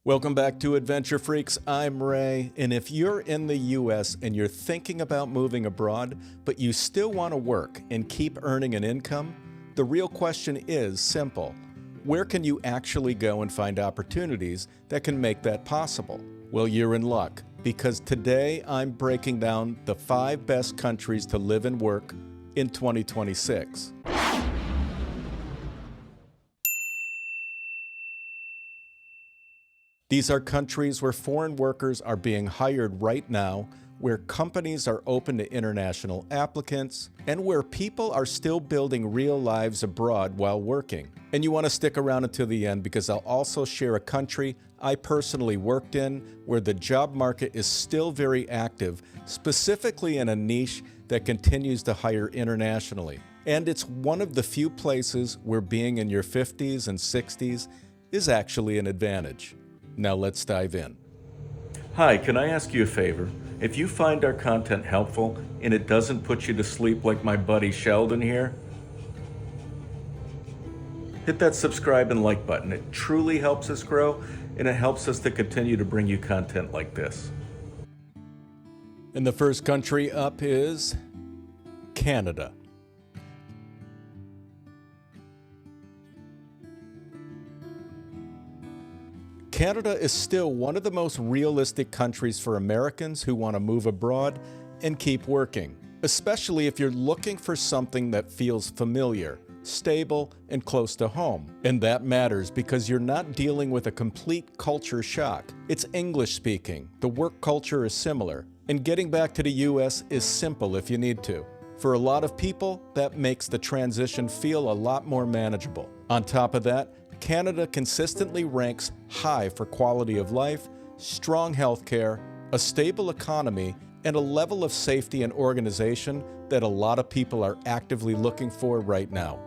Welcome back to Adventure Freaks. I'm Ray, and if you're in the US and you're thinking about moving abroad, but you still want to work and keep earning an income, the real question is simple. Where can you actually go and find opportunities that can make that possible? Well, you're in luck, because today I'm breaking down the 5 best countries to live and work in 2026. These are countries where foreign workers are being hired right now, where companies are open to international applicants, and where people are still building real lives abroad while working. And you want to stick around until the end because I'll also share a country I personally worked in where the job market is still very active, specifically in a niche that continues to hire internationally. And it's one of the few places where being in your 50s and 60s is actually an advantage. Now let's dive in. Hi, can I ask you a favor? If you find our content helpful and it doesn't put you to sleep like my buddy Sheldon here, hit that subscribe and like button. It truly helps us grow and it helps us to continue to bring you content like this. And the first country up is Canada. Canada is still one of the most realistic countries for Americans who want to move abroad and keep working, especially if you're looking for something that feels familiar, stable, and close to home. And that matters because you're not dealing with a complete culture shock. It's English speaking, the work culture is similar, and getting back to the US is simple if you need to. For a lot of people, that makes the transition feel a lot more manageable. On top of that, Canada consistently ranks high for quality of life, strong health care, a stable economy, and a level of safety and organization that a lot of people are actively looking for right now.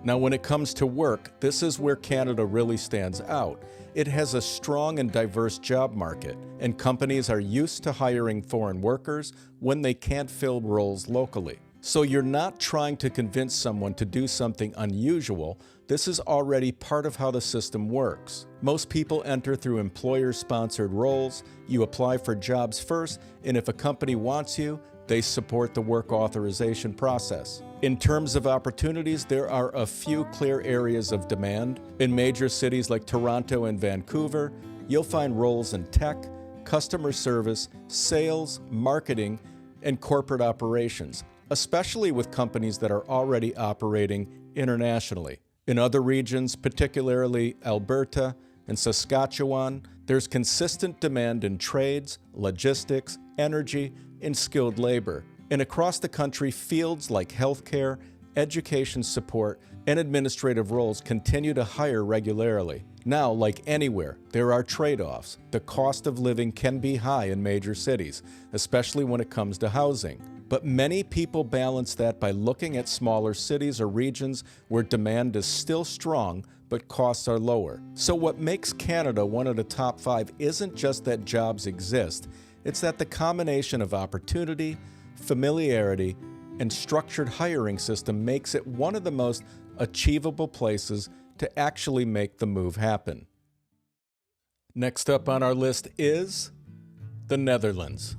Now, when it comes to work, this is where Canada really stands out. It has a strong and diverse job market, and companies are used to hiring foreign workers when they can't fill roles locally. So you're not trying to convince someone to do something unusual. This is already part of how the system works. Most people enter through employer-sponsored roles. You apply for jobs first, and if a company wants you, they support the work authorization process. In terms of opportunities, there are a few clear areas of demand. In major cities like Toronto and Vancouver, you'll find roles in tech, customer service, sales, marketing, and corporate operations, especially with companies that are already operating internationally. In other regions, particularly Alberta and Saskatchewan, there's consistent demand in trades, logistics, energy, and skilled labor. And across the country, fields like healthcare, education support, and administrative roles continue to hire regularly. Now, like anywhere, there are trade-offs. The cost of living can be high in major cities, especially when it comes to housing. But many people balance that by looking at smaller cities or regions where demand is still strong, but costs are lower. So what makes Canada one of the top 5 isn't just that jobs exist, it's that the combination of opportunity, familiarity, and structured hiring system makes it one of the most achievable places to actually make the move happen. Next up on our list is the Netherlands.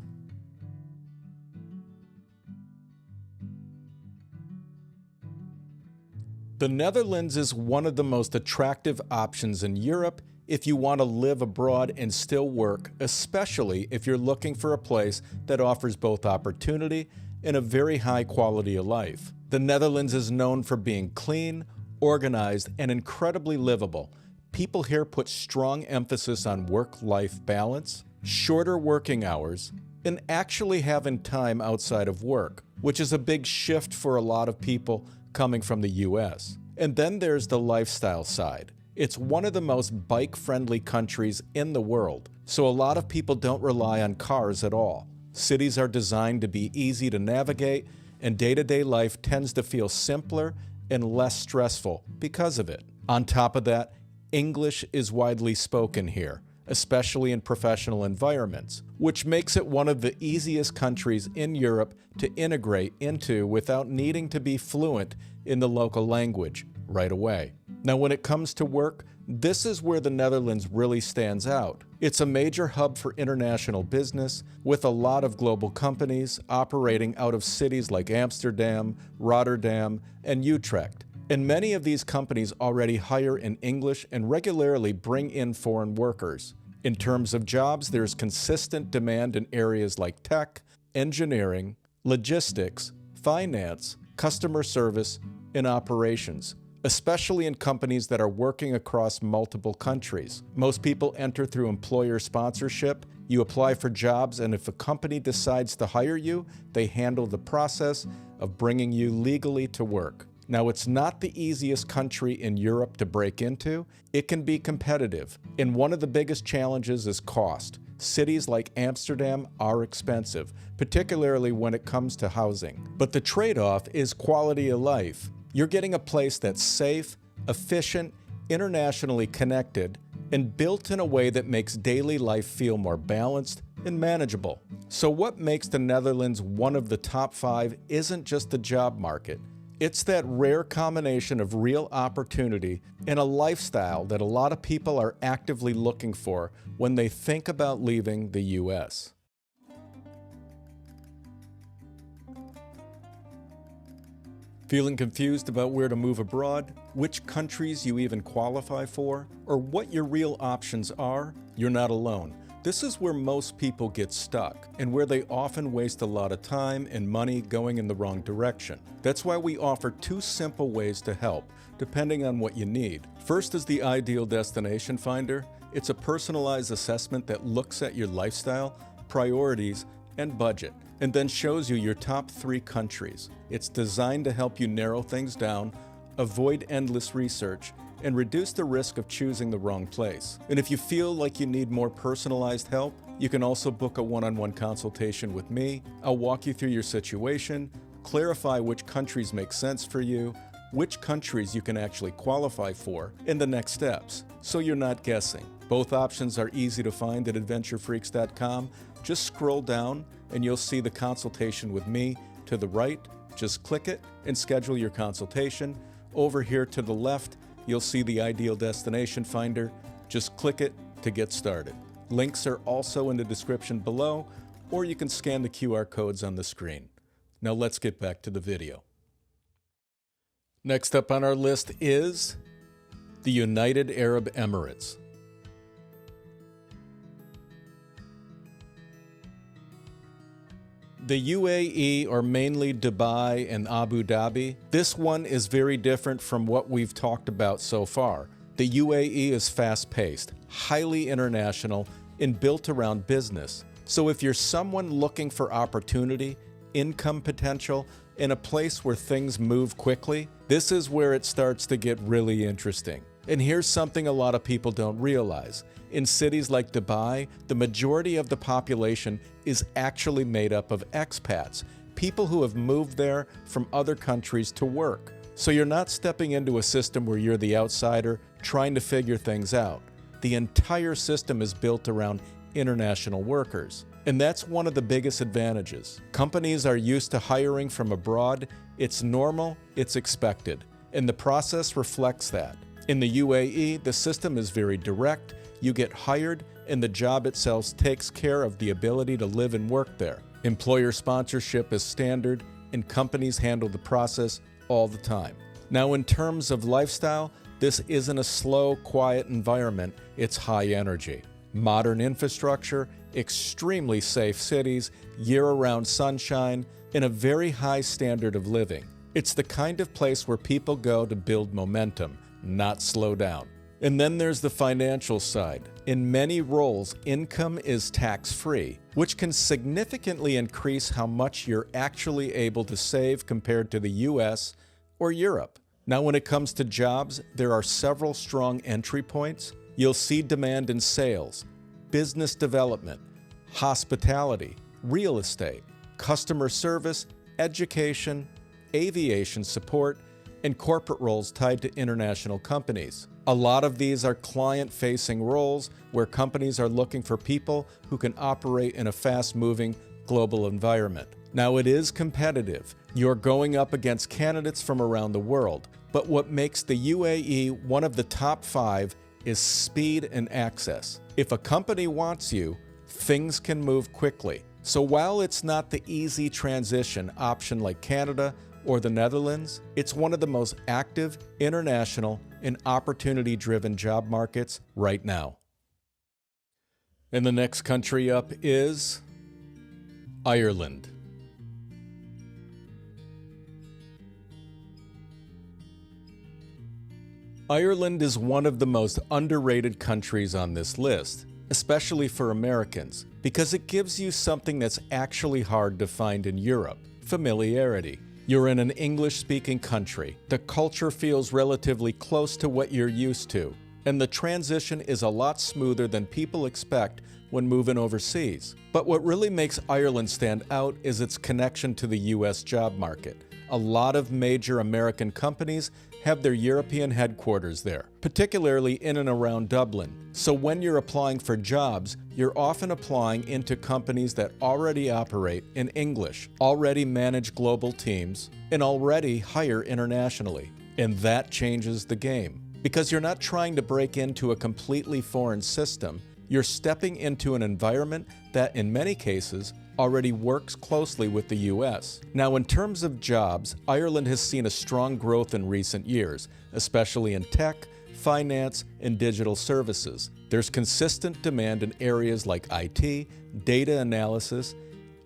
The Netherlands is one of the most attractive options in Europe if you want to live abroad and still work, especially if you're looking for a place that offers both opportunity and a very high quality of life. The Netherlands is known for being clean, organized, and incredibly livable. People here put strong emphasis on work-life balance, shorter working hours, and actually having time outside of work, which is a big shift for a lot of people coming from the US. And then there's the lifestyle side. It's one of the most bike-friendly countries in the world, so a lot of people don't rely on cars at all. Cities are designed to be easy to navigate, and day-to-day life tends to feel simpler and less stressful because of it. On top of that, English is widely spoken here, especially in professional environments, which makes it one of the easiest countries in Europe to integrate into without needing to be fluent in the local language. right away. Now, when it comes to work, this is where the Netherlands really stands out. It's a major hub for international business, with a lot of global companies operating out of cities like Amsterdam, Rotterdam, and Utrecht. And many of these companies already hire in English and regularly bring in foreign workers. In terms of jobs, there's consistent demand in areas like tech, engineering, logistics, finance, customer service, and operations, especially in companies that are working across multiple countries. Most people enter through employer sponsorship. You apply for jobs, and if a company decides to hire you, they handle the process of bringing you legally to work. Now, it's not the easiest country in Europe to break into. It can be competitive, and one of the biggest challenges is cost. Cities like Amsterdam are expensive, particularly when it comes to housing. But the trade-off is quality of life. You're getting a place that's safe, efficient, internationally connected, and built in a way that makes daily life feel more balanced and manageable. So what makes the Netherlands one of the top 5 isn't just the job market. It's that rare combination of real opportunity and a lifestyle that a lot of people are actively looking for when they think about leaving the U.S. Feeling confused about where to move abroad, which countries you even qualify for, or what your real options are? You're not alone. This is where most people get stuck, and where they often waste a lot of time and money going in the wrong direction. That's why we offer 2 simple ways to help, depending on what you need. First is the Ideal Destination Finder. It's a personalized assessment that looks at your lifestyle, priorities, and budget, and then shows you your top 3 countries. It's designed to help you narrow things down, avoid endless research, and reduce the risk of choosing the wrong place. And if you feel like you need more personalized help, you can also book a one-on-one consultation with me. I'll walk you through your situation, clarify which countries make sense for you, which countries you can actually qualify for, and the next steps, so you're not guessing. Both options are easy to find at adventurefreaks.com. Just scroll down and you'll see the consultation with me to the right. Just click it and schedule your consultation. Over here to the left, you'll see the Ideal Destination Finder. Just click it to get started. Links are also in the description below, or you can scan the QR codes on the screen. Now let's get back to the video. Next up on our list is the United Arab Emirates. The UAE, or mainly Dubai and Abu Dhabi, this one is very different from what we've talked about so far. The UAE is fast-paced, highly international, and built around business. So if you're someone looking for opportunity, income potential, and a place where things move quickly, this is where it starts to get really interesting. And here's something a lot of people don't realize. In cities like Dubai, the majority of the population is actually made up of expats, people who have moved there from other countries to work. So you're not stepping into a system where you're the outsider trying to figure things out. The entire system is built around international workers. And that's one of the biggest advantages. Companies are used to hiring from abroad. It's normal, it's expected, and the process reflects that. In the UAE, the system is very direct. You get hired, and the job itself takes care of the ability to live and work there. Employer sponsorship is standard, and companies handle the process all the time. Now, in terms of lifestyle, this isn't a slow, quiet environment. It's high energy. Modern infrastructure, extremely safe cities, year-round sunshine, and a very high standard of living. It's the kind of place where people go to build momentum, not slow down. And then there's the financial side. In many roles, income is tax-free, which can significantly increase how much you're actually able to save compared to the US or Europe. Now, when it comes to jobs, there are several strong entry points. You'll see demand in sales, business development, hospitality, real estate, customer service, education, aviation support, and corporate roles tied to international companies. A lot of these are client-facing roles where companies are looking for people who can operate in a fast-moving global environment. Now, it is competitive. You're going up against candidates from around the world, But what makes the UAE one of the top 5 is speed and access. If a company wants you, things can move quickly. So while it's not the easy transition option like Canada or the Netherlands, it's one of the most active, international, and opportunity-driven job markets right now. And the next country up is Ireland. Ireland is one of the most underrated countries on this list, especially for Americans, because it gives you something that's actually hard to find in Europe: familiarity. You're in an English-speaking country. The culture feels relatively close to what you're used to, and the transition is a lot smoother than people expect when moving overseas. But what really makes Ireland stand out is its connection to the US job market. A lot of major American companies have their European headquarters there, particularly in and around Dublin. So when you're applying for jobs, you're often applying into companies that already operate in English, already manage global teams, and already hire internationally. And that changes the game, because you're not trying to break into a completely foreign system. You're stepping into an environment that, in many cases, already works closely with the US. Now, in terms of jobs, Ireland has seen a strong growth in recent years, especially in tech, finance, and digital services. There's consistent demand in areas like IT, data analysis,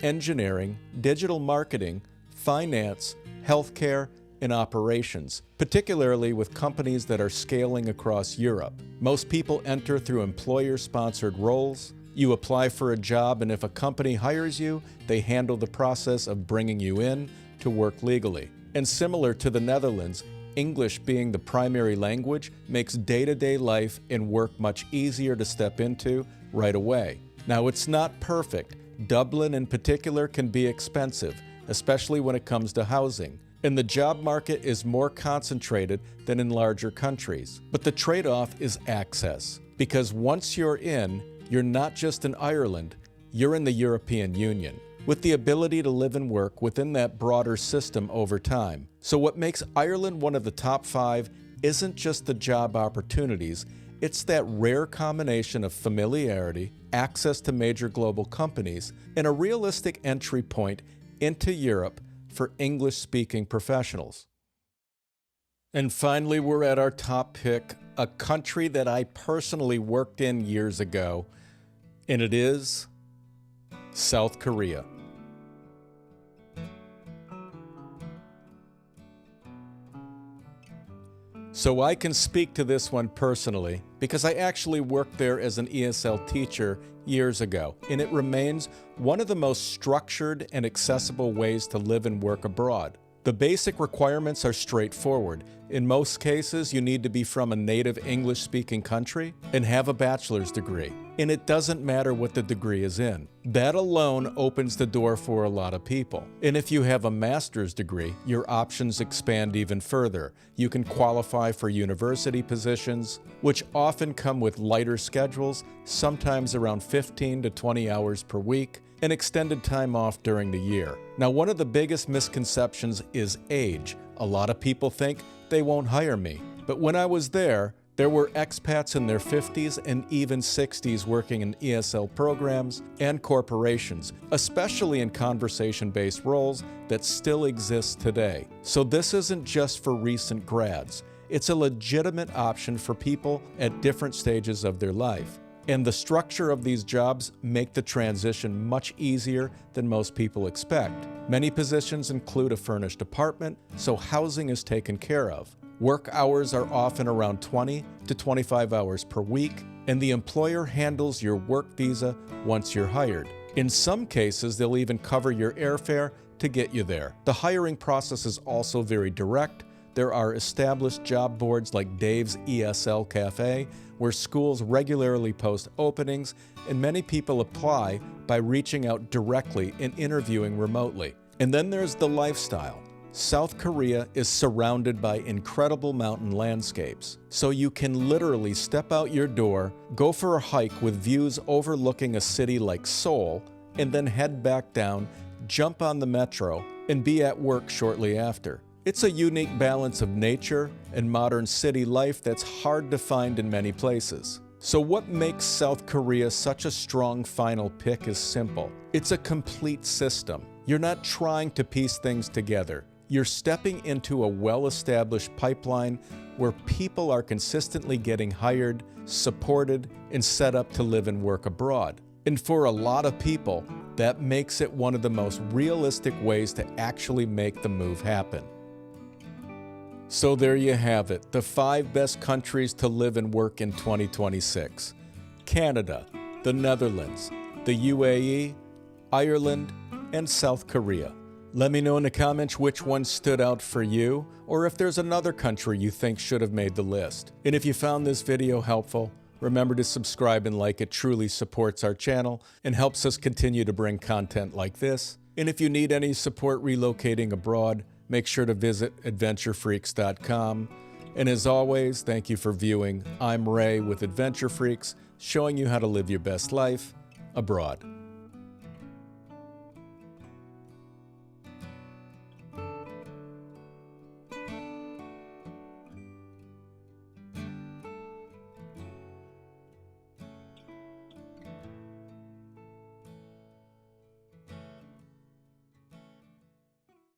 engineering, digital marketing, finance, healthcare, and operations, particularly with companies that are scaling across Europe. Most people enter through employer-sponsored roles. You apply for a job, and if a company hires you, they handle the process of bringing you in to work legally. And similar to the Netherlands, English being the primary language makes day-to-day life and work much easier to step into right away. Now, it's not perfect. Dublin in particular can be expensive, especially when it comes to housing. And the job market is more concentrated than in larger countries. But the trade-off is access, because once you're in, you're not just in Ireland, you're in the European Union, with the ability to live and work within that broader system over time. So what makes Ireland one of the top 5 isn't just the job opportunities, it's that rare combination of familiarity, access to major global companies, and a realistic entry point into Europe for English-speaking professionals. And finally, we're at our top pick, a country that I personally worked in years ago, and it is South Korea. So I can speak to this one personally because I actually worked there as an ESL teacher years ago, and it remains one of the most structured and accessible ways to live and work abroad. The basic requirements are straightforward. In most cases, you need to be from a native English-speaking country and have a bachelor's degree. And it doesn't matter what the degree is in. That alone opens the door for a lot of people. And if you have a master's degree, your options expand even further. You can qualify for university positions, which often come with lighter schedules, sometimes around 15 to 20 hours per week, and extended time off during the year. Now, one of the biggest misconceptions is age. A lot of people think they won't hire me. But when I was there were expats in their 50s and even 60s working in ESL programs and corporations, especially in conversation-based roles that still exist today. So this isn't just for recent grads. It's a legitimate option for people at different stages of their life. And the structure of these jobs make the transition much easier than most people expect. Many positions include a furnished apartment, so housing is taken care of. Work hours are often around 20 to 25 hours per week, and the employer handles your work visa once you're hired. In some cases, they'll even cover your airfare to get you there. The hiring process is also very direct. There are established job boards like Dave's ESL Cafe, where schools regularly post openings, and many people apply by reaching out directly and interviewing remotely. And then there's the lifestyle. South Korea is surrounded by incredible mountain landscapes, so you can literally step out your door, go for a hike with views overlooking a city like Seoul, and then head back down, jump on the metro, and be at work shortly after. It's a unique balance of nature and modern city life that's hard to find in many places. So what makes South Korea such a strong final pick is simple. It's a complete system. You're not trying to piece things together. You're stepping into a well-established pipeline where people are consistently getting hired, supported, and set up to live and work abroad. And for a lot of people, that makes it one of the most realistic ways to actually make the move happen. So there you have it, the 5 best countries to live and work in 2026. Canada, the Netherlands, the UAE, Ireland, and South Korea. Let me know in the comments which one stood out for you, or if there's another country you think should have made the list. And if you found this video helpful, remember to subscribe and like. It truly supports our channel and helps us continue to bring content like this. And if you need any support relocating abroad, make sure to visit adventurefreaks.com. And as always, thank you for viewing. I'm Ray with Adventure Freaks, showing you how to live your best life abroad.